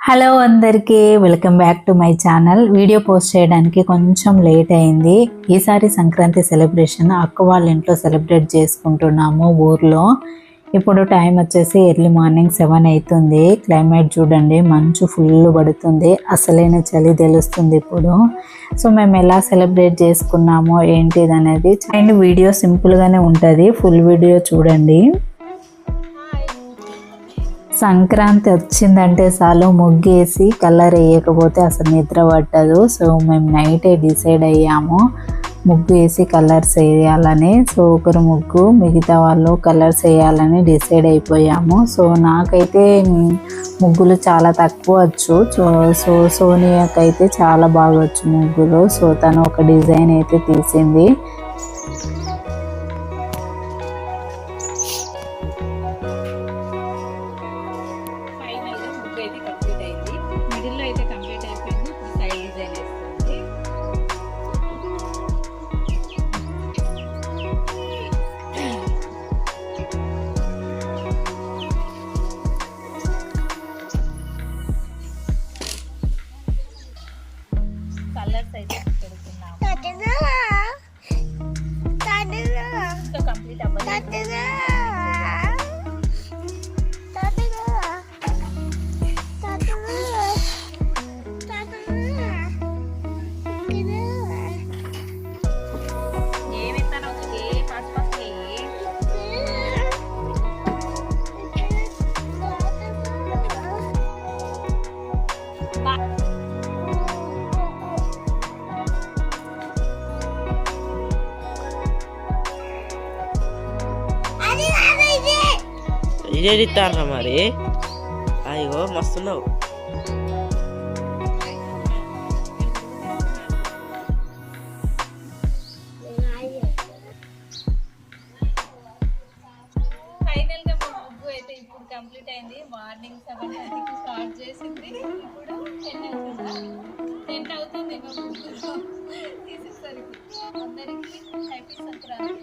Hello అందరికీ welcome back to my channel. Video post చేయడానికి కొంచెం లేట్ అయింది. ఈసారి సంక్రాంతి సెలబ్రేషన్ అక్క వాళ్ళ ఇంట్లో సెలబ్రేట్ చేసుకుంటున్నాము ఊర్లో. ఇప్పుడు టైం వచ్చేసి ఎర్లీ మార్నింగ్ 7 అవుతుంది. క్లైమేట్ చూడండి, మంచు ఫుల్ పడుతుంది, అసలైన చలి తెలుస్తుంది ఇప్పుడు. సో మేము ఎలా సెలబ్రేట్ చేసుకున్నామో ఏంటిది అనేది అండ్ వీడియో సింపుల్గానే ఉంటుంది, ఫుల్ వీడియో చూడండి. సంక్రాంతి వచ్చిందంటే చాలు ముగ్గేసి కలర్ వేయకపోతే అసలు నిద్ర పట్టదు. సో మేము నైటే డిసైడ్ అయ్యాము ముగ్గు వేసి కలర్స్ వేయాలని. సో ఒకరు ముగ్గు, మిగతా వాళ్ళు కలర్స్ వేయాలని డిసైడ్ అయిపోయాము. సో నాకైతే ముగ్గులు చాలా తక్కువ వచ్చు. సో సోనియాకైతే చాలా బాగా వచ్చు ముగ్గులు. సో తను ఒక డిజైన్ అయితే తీసింది. కలర్స్ అయితే పెడుతున్నాము. కంప్లీట్ అవ్వలేదు. ఇదే ఇస్తారా మరి? అయ్యో మస్తున్నావు. ఫైనల్ గా మా ముగ్గు అయితే ఇప్పుడు కంప్లీట్ అయింది. మార్నింగ్ 7:30కి స్టార్ట్ చేసింది. ఇప్పుడు 10 అవుతుంది మా ముగ్గులో తీసేసరికి. అందరికి హ్యాపీ సంక్రాంతి.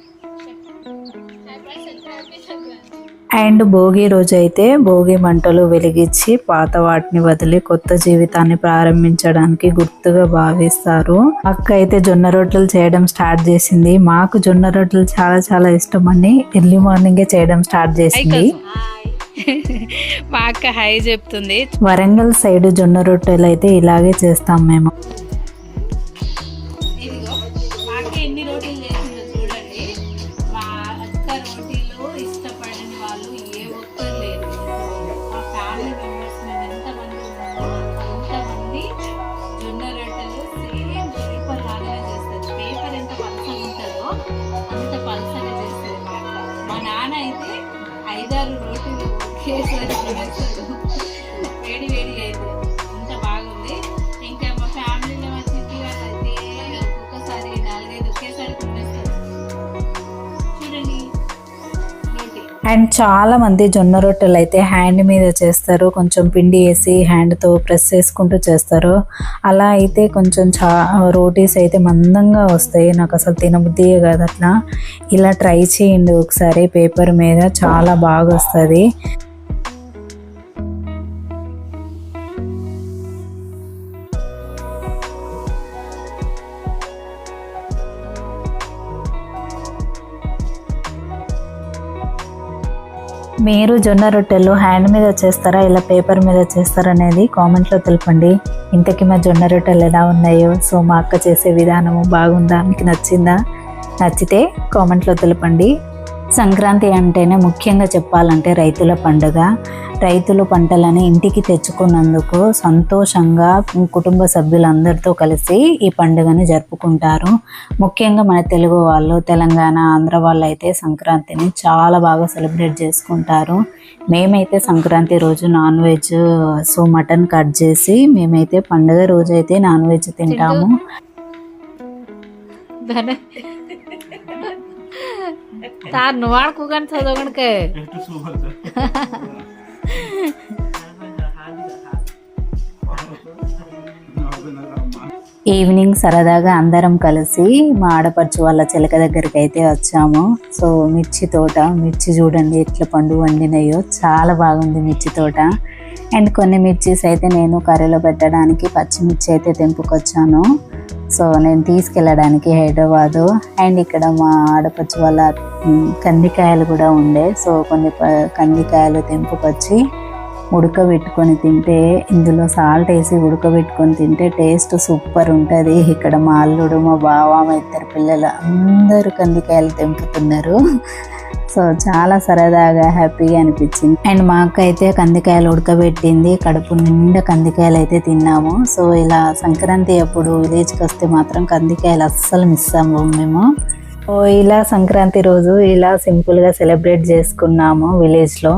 అండ్ భోగి రోజు అయితే భోగి మంటలు వెలిగించి పాత వాటిని వదిలి కొత్త జీవితాన్ని ప్రారంభించడానికి గుర్తుగా భావిస్తారు. అక్క అయితే జొన్న రొట్టెలు చేయడం స్టార్ట్ చేసింది. మాకు జొన్న రొట్టెలు చాలా చాలా ఇష్టం అని ఎర్లీ మార్నింగే చేయడం స్టార్ట్ చేసింది. మా అక్క హై చెప్తుంది. వరంగల్ సైడ్ జొన్న రొట్టెలు అయితే ఇలాగే చేస్తాం మేము. ఎన్ని రోటీలు చేసిందో చూడండి. మా అక్క రోటీలు ఇష్టపడని వాళ్ళు ఏ ఒక్కరు లేరు. మా ఫ్యామిలీ మెంబర్స్ మేము ఎంతమంది ఉన్నామో అంతమంది జొన్న రొట్టెలు సేమ్ పేపర్ లాగానే చేస్తారు. పేపర్ ఎంత పలసగా ఉంటుందో అంత పలసగా చేస్తుంది మా అక్క. మా నాన్న అయితే 5-6 రోటీలు ఒకేసారి చేస్తారు. వేడి వేడి అయితే అంత బాగుంది. ఇంకా మా ఫ్యామిలీలో వచ్చి వాళ్ళైతే ఒక్కొక్కసారి 4-5 ఒకేసారి కొనేస్తారు. చూడండి రోటీ. అండ్ చాలా మంది జొన్న రొట్టెలు అయితే హ్యాండ్ మీద చేస్తారు. కొంచెం పిండి వేసి హ్యాండ్తో ప్రెస్ చేసుకుంటూ చేస్తారు. అలా అయితే కొంచెం రోటీస్ అయితే మందంగా వస్తాయి. నాకు అసలు తినబుద్ధియే కాదు అట్లా. ఇలా ట్రై చేయండి ఒకసారి, పేపర్ మీద చాలా బాగా వస్తుంది. మీరు జొన్న రొట్టెలు హ్యాండ్ మీద చేస్తారా, ఇలా పేపర్ మీద చేస్తారా అనేది కామెంట్లో తెలపండి. ఇంతకీ మా జొన్న రొట్టెలు ఎలా ఉన్నాయో. సో మా అక్క చేసే విధానము బాగుందా, మీకు నచ్చిందా? నచ్చితే కామెంట్లో తెలపండి. సంక్రాంతి అంటేనే ముఖ్యంగా చెప్పాలంటే రైతుల పండుగ. రైతులు పంటలని ఇంటికి తెచ్చుకున్నందుకు సంతోషంగా కుటుంబ సభ్యులందరితో కలిసి ఈ పండుగని జరుపుకుంటారు. ముఖ్యంగా మన తెలుగు వాళ్ళు, తెలంగాణ, ఆంధ్ర వాళ్ళు అయితే సంక్రాంతిని చాలా బాగా సెలబ్రేట్ చేసుకుంటారు. మేమైతే సంక్రాంతి రోజు non veg, so mutton cut చేసి మేమైతే పండుగ రోజు అయితే నాన్ వెజ్ తింటాము. ఈవినింగ్ సరదాగా అందరం కలిసి మా ఆడపడుచు వాళ్ళ చిలక దగ్గరికి అయితే వచ్చాము. సో మిర్చి తోట, మిర్చి చూడండి ఎట్లా పండు వండినాయో, చాలా బాగుంది మిర్చి తోట. అండ్ కొన్ని మిర్చీస్ అయితే నేను కర్రీలో పెట్టడానికి పచ్చిమిర్చి అయితే తెంపుకొచ్చాను. సో నేను తీసుకెళ్ళడానికి హైదరాబాదు. అండ్ ఇక్కడ మా ఆడపచ్చి వాళ్ళ కందికాయలు కూడా ఉండే, సో కొన్ని కందికాయలు తెంపుకొచ్చి ఉడకబెట్టుకొని తింటే, ఇందులో సాల్ట్ వేసి ఉడకబెట్టుకొని తింటే టేస్ట్ సూపర్ ఉంటుంది. ఇక్కడ మా అల్లుడు, మా బావ, మా ఇద్దరు పిల్లలు అందరూ కందికాయలు తెంపుతున్నారు. సో చాలా సరదాగా హ్యాపీగా అనిపించింది. అండ్ మా అక్క అయితే కందికాయలు ఉడకబెట్టింది, కడుపు నిండా కందికాయలు అయితే తిన్నాము. సో ఇలా సంక్రాంతి అప్పుడు విలేజ్కి వస్తే మాత్రం కందికాయలు అస్సలు మిస్ అవ్వము మేము. సో ఇలా సంక్రాంతి రోజు ఇలా సింపుల్గా సెలబ్రేట్ చేసుకున్నాము విలేజ్లో.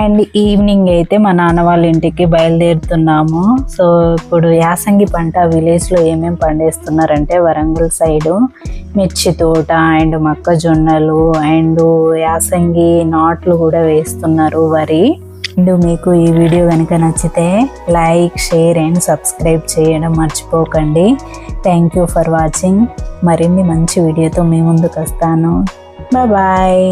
అండ్ ఈవినింగ్ అయితే మా నాన్న వాళ్ళ ఇంటికి బయలుదేరుతున్నాము. సో ఇప్పుడు యాసంగి పంట విలేజ్లో ఏమేమి పండిస్తున్నారంటే వరంగల్ సైడు మిర్చి తోట అండ్ మొక్కజొన్నలు అండ్ యాసంగి నాట్లు కూడా వేస్తున్నారు, వరి. అండ్ మీకు ఈ వీడియో కనుక నచ్చితే లైక్, షేర్ అండ్ సబ్స్క్రైబ్ చేయడం మర్చిపోకండి. Thank you for watching. మరిన్ని మంచి వీడియోతో మీ ముందుకు వస్తాను. బాయ్.